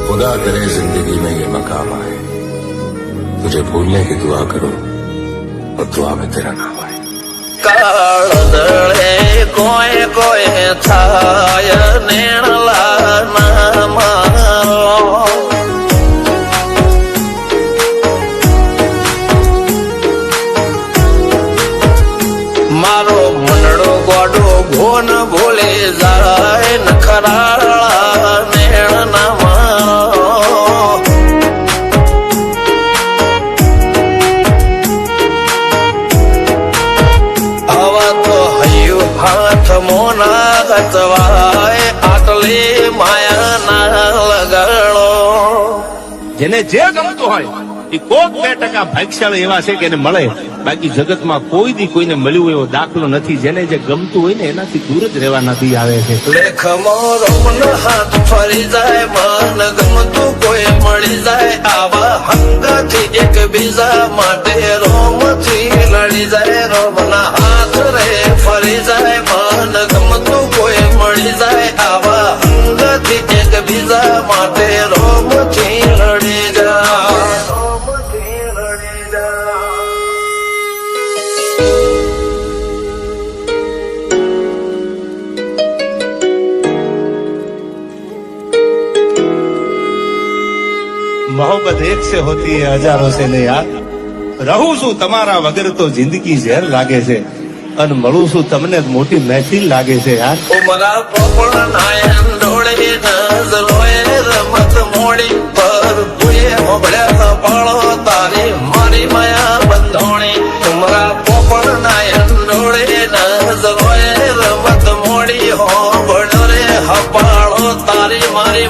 खुदा करे जिंदगी में ये मकाम आए, तुझे भूलने की दुआ करो और दुआ में तेरा नाम आए। કાળદળે કોઈ કોઈ થાય નેણલા ના મારો મારો મનડો ગોડો ભોન ભૂલે જાય નખરાળા નેણ ના મારો હાથ મોના ગતવાય આટલી માયા ના લગાડો જેને જે ગમતું હોય એ કોક 2% ભાગ્યશાળી એવા છે કે એને મળે, બાકી જગતમાં કોઈ દી કોઈને મળ્યું એવો દાખલો નથી. જેને જે ગમતું હોય ને એનાથી દૂર જ રહેવાનાથી આવે છે. લેખમો રોમન હાથ ફરી જાય, મન ગમતું કોઈ મળી જાય, આવા હંગથી એકબીજા માટે રોમથી લડી જાય. રોમના હાથ રે ફરી જાય, મન ગમતું કોઈ મળી જાય, આવા હંગથી એકબીજા માટે રોમથી લડી જાય. રોમથી લડી જાય. मोहब्बत एक से होती है हजारों से नहीं यार. રહું છું તમારા વગર તો જિંદગી ઝેર લાગે છે, અને મળું છું તમને મોટી મહેફિલ લાગે છે યાર. ઉમરા પોપણ નાયન ડોળે નજરોએ રમત મોડી પર ભૂએ મોબળ્યા પાળો તારી મારી માયા બંધોણી. ઉમરા પોપણ નાયન ડોળે નજરોએ રમત મોડી હો બળો રે હપાળો તારી મારી